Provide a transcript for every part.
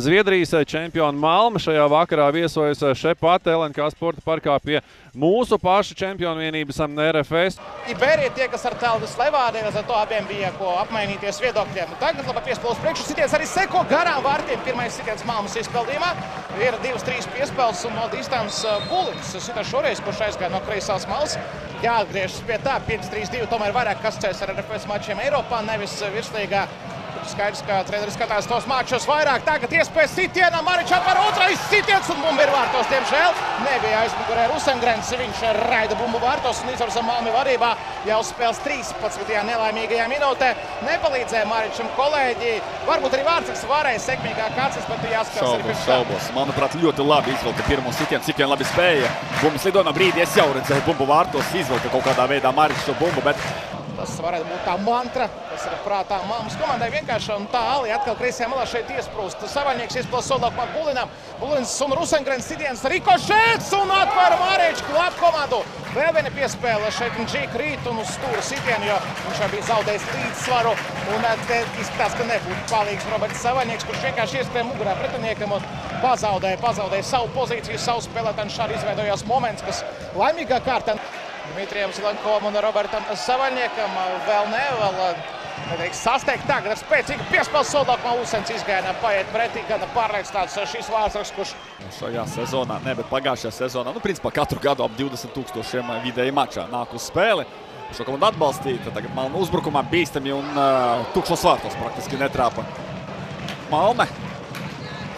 Zviedrijas čempiona Malme šajā vakarā viesojas šeit pat LNK sporta parkā pie mūsu pašu čempionu vienības RFS. Iberija tie, kas ar Teldas Levādiem, ar to abiem bija ko apmainīties viedokļiem. Tagad laba piespēles priekšu sitiens arī seko garām vārtiem. Pirmais sitiens Malmes izpildījumā. Ir 2-3 piespēles un no distants Bulins. Sita šoreiz, kurš aizgāja no kreisās malas. Jāatgriežas pie tā, 5-3-2 tomēr vairāk kascēs ar RFS mačiem Eiropā, nevis virslīgā. Skaidrs, ka treneris skatās tos mačus vairāk. Tagad iespēja sitienam, Maričs atver otrais sitiens un bumba ir vārtos. Diemžēl nebija aizmugurē Rosengrens. Viņš raida bumbu vārtos un izvarza Malmi vadībā jau spēles 13. nelaimīgajā minūtē. Nepalīdzēja Maričam kolēģi. Varbūt arī Vārtsaks varēja sekmīgāk atcist, bet jāskatās arī pirms tā. Šaubos. Manuprāt, ļoti labi izvilka pirmo sitienu, cik vien labi spēja. Bumbas lido no brīdi, es jau redzēju bumbu vārtos, izvilka kaut kādā veidā Maričs šo bumbu, bet tas varētu būt tā mantra, kas ir prātā Malmes komandai vienkārši, un tā Ali atkal kreisajā malā šeit iesprūst. Savaļnieks izpilda soldākumā Bulinam. Bulins un Rosengrens sitiens rikošēts un atver Maričs klāt komandu. Vēl viena piespēle šeit G krīt un uz stūra sitienu, jo viņš jau bija zaudējis līdzsvaru. Un te izskatās, ka nebūtu palīgs Roberts Savaļnieks, kurš vienkārši ieskrēja mugurā pretiniekam un pazaudēja savu pozīciju, savu spēlētāju. Šādi izveidojās moments, kas laimīgā kārtā Dmitrijam Zilenkovam un Robertam Savaļniekam vēl sasteigt tagad ar spēcīgu piespēles soldākumā. Lusens izgājienā paiet pretī, gana pārliecināts šīs Vārtsaks, kurš šajā sezonā, bet pagājušajā sezonā, principā katru gadu ap 20,000 vidēji mačā nāk uz spēli. Šo komandu atbalstīja, tagad Malme uzbrukumā bīstami un tukšos vārtos praktiski netrāpa Malme.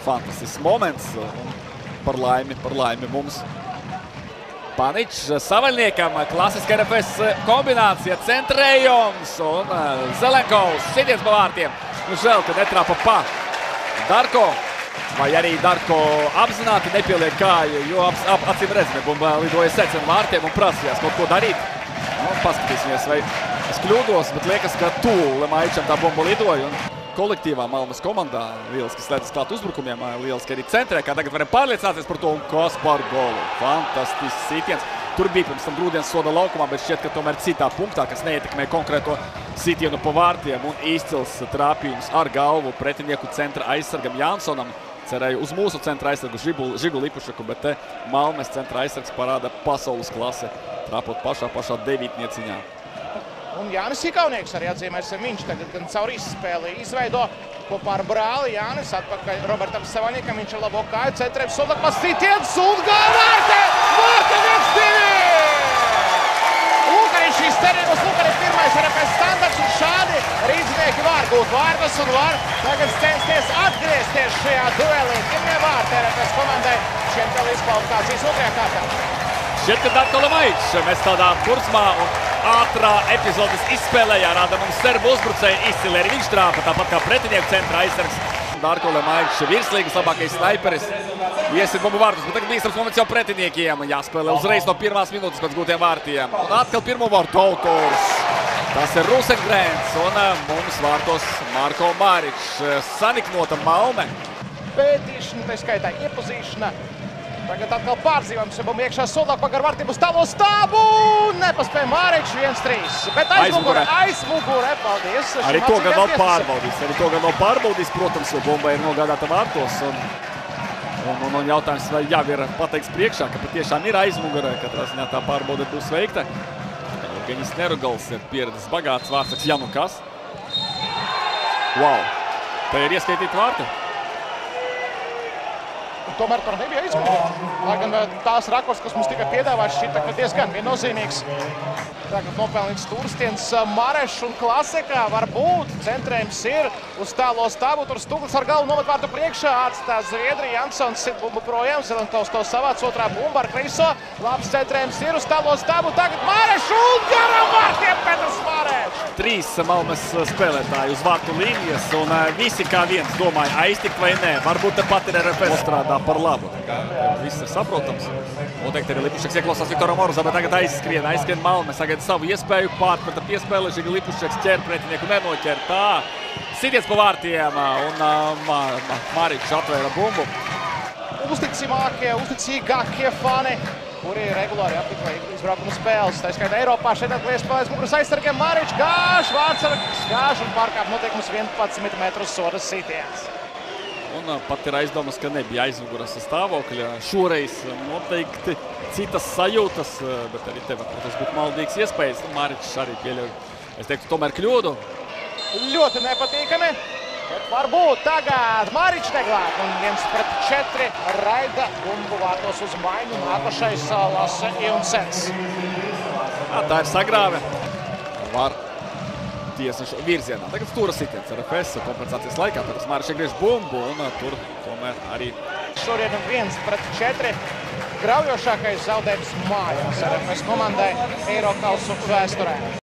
Fantastisks moments un par laimi mums. Paničs Savaļniekam, klasiska RFS kombinācija, centrējums un Zelenkovs sitiens pa vārtiem. Žēl, ka netrāpa pa Darko, vai arī Darko apzināti nepieliek kāju, jo acīm redzami bumba lidoja secen vārtiem un prasījās kaut ko darīt. Paskatīsimies, vai es kļūdos, bet liekas, ka Lemaičam tā bumba lidoja. Kolektīvā Malmes komandā lieliski slēdzas klāt uzbrukumiem, lieliski arī centrē, kā tagad varam pārliecināties par to, un kas par golu. Fantastisks sitiens. Tur bija pirms tam grūdienas soda laukumā, bet šķiet, ka tomēr citā punktā, kas neietekmē konkrēto sitienu pa vārtiem, un izcils trāpījums ar galvu pretinieku centra aizsargam Jansonam. Cerēju uz mūsu centra aizsargu Žigu Lipušaku, bet te Malmes centra aizsargs parāda pasaules klase, trāpot pašā devītnieciņā. Un Jānis Ikaunieks arī atzīmēs, viņš tagad gan caur izspēli izveido kopā ar brāli. Jānis atpakaļ Robertam Savaļniekam, viņš ar labo kāju centrēm soldākumā sitiens un vārte 1-2! Lūk arī šīs cerības, lūk arī pirmais RFS standarts, un šādi rīdznieki var gūt vārtus un var tagad censties atgriezties šajā duelī. Pirmie vārti RFS komandai Čempionāta kvalifikācijas otrajā kārtā. Šķiet, ka Darko Lemaičs mēs tādā kursmā un ātrā epizodes izspēlējā rāda mums serbu uzbrucēju izcili arī viņš trāpa, tāpat kā pretinieku centra aizsargs. Darko Lemaičs virslīgas labākais snaiperis. Iesit bumbu vārtus, bet tagad bīstams moments jau pretiniekiem. Jāspēlē uzreiz no pirmās minūtes pēc gūtiem vārtiem. Un atkal pirmo vārtu autors. Tas ir Rosengrens un mums vārtos Marko Maričs. Saniknota Malme. Pētīšana, tā skaitā iepazīšana. Tagad atkal pārdzīvojums, ja bumba iekšā soldākumā gar vārtiem uz tālo stāvu. Nepaspēja Maričs 1-3. Bet aizmugurē, paldies. Arī to gan vēl pārbaudīs, protams, jo bumba ir nogādāta vārtos. Un jautājums, vai jau ir pateikts priekšā, ka patiešām ir aizmugurē, katrā ziņā tā pārbaude būs veikta. Evgeņijs Nerugals ir pieredzes bagāts Vārtsaks Janukas. Wow! Te ir ieskaitīti vārti. Tomēr tur nebija aizmugurē. Lai gan tās rakurs, kas mums tika piedāvāts, šķita, ka diezgan viennozīmīgs. Tagad nopelnīts stūrstiens Marešs un klasikā varbūt. Centrējums ir uz tālo stāvu. Tur Stuglis ar galvu nomet vārtu priekšā. Atstās Zviedri, Jansons sit bumbu projām. Zelenkovs to savāc, otrā bumba ar kreiso. Labs centrējums ir uz tālo stāvu. Tagad Marešs un garām vārtiem Petrs Marešs. 3 Malmes spēlētāji uz vārtu līnijas un visi kā viens domāja aiztikt vai nē. Varbūt tepat ir RFS strādā par labu. Viss ir saprotams. Noteikti arī Lipušaks ieklausās Viktoram Orzā, bet tagad aizskrien Malme. Sagaida savu iespēju, pārprata piespēle. Žiga Lipušaks ķer pretinieku, nenoķer. Tā. Sitiens pa vārtiem un Maričs atvēra bumbu. Uzticīgākie fani, kuri regulāri apmeklē izbraukuma spēles. Tā skaitā Eiropā šeit atliek spēlēs muguras aizsargiem. Maričs gāž, Vārtsargs gāž un pārkāp notiekums 11 metru soda sitiens. Un pat ir aizdomas, ka nebija aizmuguras stāvokļa. Šoreiz noteikti citas sajūtas, bet arī tev, protams, būtu maldīgs iespējas. Maričs arī pieļauj, es teiktu, tomēr kļūdu. Ļoti nepatīkami, bet varbūt tagad Maričs neglāb. Un 1-4 raida Bumbu vārtos uz maiņu. Nākošais Lasse Iunsens. Tā ir sagrāve. Var tiesnešu virzienā. Tagad stūra sitiens ar RFS kompensācijas laikā. Pēc Maričs iegriež Bumbu un tur tomēr arī. Šodien 1-4. Graujošākais zaudējums mājās RFS komandai Eirokausu vēsturē.